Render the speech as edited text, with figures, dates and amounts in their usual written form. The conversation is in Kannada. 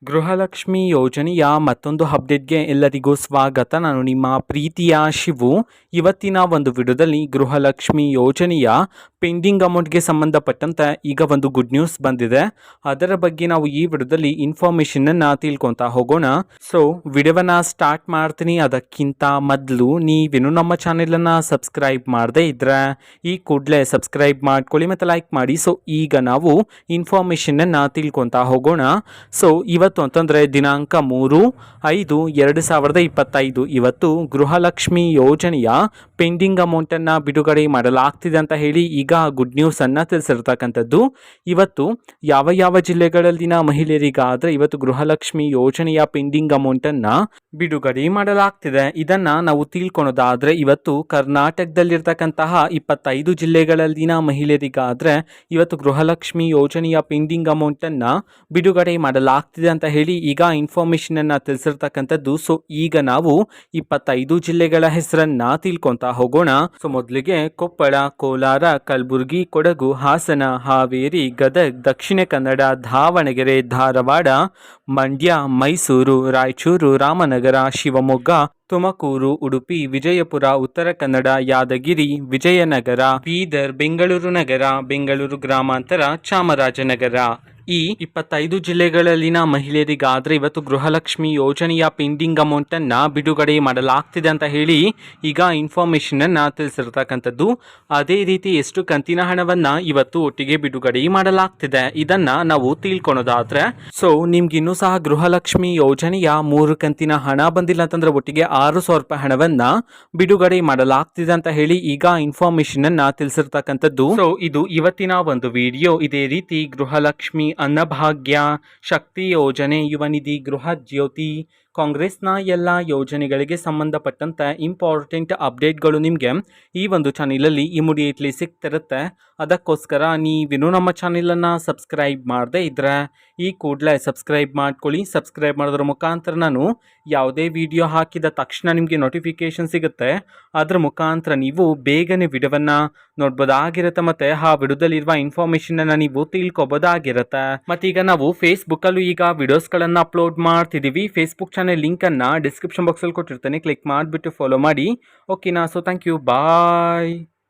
ಗೃಹಲಕ್ಷ್ಮಿ ಯೋಜನೆಯ ಮತ್ತೊಂದು ಅಪ್ಡೇಟ್ಗೆ ಎಲ್ಲರಿಗೂ ಸ್ವಾಗತ. ನಾನು ನಿಮ್ಮ ಪ್ರೀತಿಯ ಶಿವು. ಇವತ್ತಿನ ಒಂದು ವಿಡಿಯೋದಲ್ಲಿ ಗೃಹಲಕ್ಷ್ಮಿ ಯೋಜನೆಯ ಪೆಂಡಿಂಗ್ ಅಮೌಂಟ್ಗೆ ಸಂಬಂಧಪಟ್ಟಂತೆ ಈಗ ಒಂದು ಗುಡ್ ನ್ಯೂಸ್ ಬಂದಿದೆ. ಅದರ ಬಗ್ಗೆ ನಾವು ಈ ವಿಡಿಯೋದಲ್ಲಿ ಇನ್ಫಾರ್ಮೇಷನನ್ನು ತಿಳ್ಕೊತಾ ಹೋಗೋಣ. ಸೊ ವಿಡಿಯೋವನ್ನು ಸ್ಟಾರ್ಟ್ ಮಾಡ್ತೀನಿ. ಅದಕ್ಕಿಂತ ಮೊದಲು ನೀವೇನು ನಮ್ಮ ಚಾನೆಲನ್ನು ಸಬ್ಸ್ಕ್ರೈಬ್ ಮಾಡದೇ ಇದ್ದರೆ ಈ ಕೂಡಲೇ ಸಬ್ಸ್ಕ್ರೈಬ್ ಮಾಡ್ಕೊಳ್ಳಿ ಮತ್ತು ಲೈಕ್ ಮಾಡಿ. ಸೊ ಈಗ ನಾವು ಇನ್ಫಾರ್ಮೇಷನನ್ನು ತಿಳ್ಕೊತಾ ಹೋಗೋಣ. ಸೊ ಇವತ್ತು ಅಂತಂದರೆ ದಿನಾಂಕ 3/5/2025 ಇವತ್ತು ಗೃಹಲಕ್ಷ್ಮಿ ಯೋಜನೆಯ ಪೆಂಡಿಂಗ್ ಅಮೌಂಟನ್ನು ಬಿಡುಗಡೆ ಮಾಡಲಾಗ್ತಿದೆ ಅಂತ ಹೇಳಿ ಈಗ ಗುಡ್ ನ್ಯೂಸನ್ನು ತಿಳಿಸಿರ್ತಕ್ಕಂಥದ್ದು. ಇವತ್ತು ಯಾವ ಯಾವ ಜಿಲ್ಲೆಗಳಲ್ಲಿನ ಮಹಿಳೆಯರಿಗಾದರೆ ಇವತ್ತು ಗೃಹಲಕ್ಷ್ಮಿ ಯೋಜನೆಯ ಪೆಂಡಿಂಗ್ ಅಮೌಂಟನ್ನು ಬಿಡುಗಡೆ ಮಾಡಲಾಗ್ತಿದೆ ಇದನ್ನು ನಾವು ತಿಳ್ಕೊಳೋದಾದರೆ ಇವತ್ತು ಕರ್ನಾಟಕದಲ್ಲಿರ್ತಕ್ಕಂತಹ 25 ಜಿಲ್ಲೆಗಳಲ್ಲಿನ ಮಹಿಳೆಯರಿಗಾದರೆ ಇವತ್ತು ಗೃಹಲಕ್ಷ್ಮಿ ಯೋಜನೆಯ ಪೆಂಡಿಂಗ್ ಅಮೌಂಟನ್ನು ಬಿಡುಗಡೆ ಮಾಡಲಾಗ್ತಿದೆ ಅಂತ ಹೇಳಿ ಈಗ ಇನ್ಫಾರ್ಮೇಷನನ್ನು ತಿಳಿಸಿರ್ತಕ್ಕಂಥದ್ದು. ಸೊ ಈಗ ನಾವು 25 ಜಿಲ್ಲೆಗಳ ಹೆಸರನ್ನು ತಿಳ್ಕೊತಾ ಹೋಗೋಣ. ಸೊ ಮೊದಲಿಗೆ ಕೊಪ್ಪಳ, ಕೋಲಾರ, ಕಲಬುರಗಿ, ಕೊಡಗು, ಹಾಸನ, ಹಾವೇರಿ, ಗದಗ, ದಕ್ಷಿಣ ಕನ್ನಡ, ದಾವಣಗೆರೆ, ಧಾರವಾಡ, ಮಂಡ್ಯ, ಮೈಸೂರು, ರಾಯಚೂರು, ರಾಮನಗರ, ಶಿವಮೊಗ್ಗ, ತುಮಕೂರು, ಉಡುಪಿ, ವಿಜಯಪುರ, ಉತ್ತರ ಕನ್ನಡ, ಯಾದಗಿರಿ, ವಿಜಯನಗರ, ಬೀದರ್, ಬೆಂಗಳೂರು ನಗರ, ಬೆಂಗಳೂರು ಗ್ರಾಮಾಂತರ, ಚಾಮರಾಜನಗರ. ಈ 25 ಜಿಲ್ಲೆಗಳಲ್ಲಿನ ಮಹಿಳೆಯರಿಗಾದರೆ ಇವತ್ತು ಗೃಹಲಕ್ಷ್ಮಿ ಯೋಜನೆಯ ಪೆಂಡಿಂಗ್ ಅಮೌಂಟನ್ನು ಬಿಡುಗಡೆ ಮಾಡಲಾಗ್ತಿದೆ ಅಂತ ಹೇಳಿ ಈಗ ಇನ್ಫಾರ್ಮೇಷನನ್ನು ತಿಳಿಸಿರ್ತಕ್ಕಂಥದ್ದು. ಅದೇ ರೀತಿ ಎಷ್ಟು ಕಂತಿನ ಹಣವನ್ನು ಇವತ್ತು ಒಟ್ಟಿಗೆ ಬಿಡುಗಡೆ ಮಾಡಲಾಗ್ತಿದೆ ಇದನ್ನು ನಾವು ತಿಳ್ಕೊಳೋದಾದರೆ, ಸೊ ನಿಮ್ಗಿನ್ನೂ ಸಹ ಗೃಹಲಕ್ಷ್ಮಿ ಯೋಜನೆಯ 3 ಕಂತಿನ ಹಣ ಬಂದಿಲ್ಲ ಅಂತಂದ್ರೆ ಒಟ್ಟಿಗೆ 6,000 ರೂಪಾಯಿ ಹಣವನ್ನು ಬಿಡುಗಡೆ ಮಾಡಲಾಗ್ತಿದೆ ಅಂತ ಹೇಳಿ ಈಗ ಇನ್ಫಾರ್ಮೇಷನನ್ನು ತಿಳಿಸಿರ್ತಕ್ಕಂಥದ್ದು. ಸೊ ಇದು ಇವತ್ತಿನ ಒಂದು ವಿಡಿಯೋ. ಇದೇ ರೀತಿ ಗೃಹಲಕ್ಷ್ಮಿ, ಅನ್ನಭಾಗ್ಯ, ಶಕ್ತಿ ಯೋಜನೆ, ಯುವ ನಿಧಿ, ಗೃಹ ಜ್ಯೋತಿ, ಕಾಂಗ್ರೆಸ್ನ ಎಲ್ಲ ಯೋಜನೆಗಳಿಗೆ ಸಂಬಂಧಪಟ್ಟಂತೆ ಇಂಪಾರ್ಟೆಂಟ್ ಅಪ್ಡೇಟ್ಗಳು ನಿಮಗೆ ಈ ಒಂದು ಚಾನಲಲ್ಲಿ ಇಮಿಡಿಯೇಟ್ಲಿ ಸಿಗ್ತಿರುತ್ತೆ. ಅದಕ್ಕೋಸ್ಕರ ನೀವೇನು ನಮ್ಮ ಚಾನಲನ್ನು ಸಬ್ಸ್ಕ್ರೈಬ್ ಮಾಡದೇ ಇದ್ದರೆ ಈ ಕೂಡಲೇ ಸಬ್ಸ್ಕ್ರೈಬ್ ಮಾಡ್ಕೊಳ್ಳಿ. ಸಬ್ಸ್ಕ್ರೈಬ್ ಮಾಡೋದ್ರ ಮುಖಾಂತರ ನಾನು ಯಾವುದೇ ವಿಡಿಯೋ ಹಾಕಿದ ತಕ್ಷಣ ನಿಮಗೆ ನೋಟಿಫಿಕೇಷನ್ ಸಿಗುತ್ತೆ. ಅದರ ಮುಖಾಂತರ ನೀವು ಬೇಗನೆ ವಿಡಿಯೋವನ್ನು ನೋಡ್ಬೋದಾಗಿರುತ್ತೆ ಮತ್ತು ಆ ವಿಡಿಯೋದಲ್ಲಿರುವ ಇನ್ಫಾರ್ಮೇಷನನ್ನು ನೀವು ತಿಳ್ಕೊಬೋದಾಗಿರುತ್ತೆ. ಮತ್ತೀಗ ನಾವು ಫೇಸ್ಬುಕ್ಕಲ್ಲೂ ಈಗ ವಿಡಿಯೋಸ್ಗಳನ್ನು ಅಪ್ಲೋಡ್ ಮಾಡ್ತಿದ್ದೀವಿ. ಫೇಸ್ಬುಕ್ ಚಾನೆಲ್ ಲಿಂಕನ್ನು ಡಿಸ್ಕ್ರಿಪ್ಷನ್ ಬಾಕ್ಸಲ್ಲಿ ಕೊಟ್ಟಿರ್ತೇನೆ, ಕ್ಲಿಕ್ ಮಾಡಿಬಿಟ್ಟು ಫಾಲೋ ಮಾಡಿ. ಓಕೆನಾ? So thank you, bye.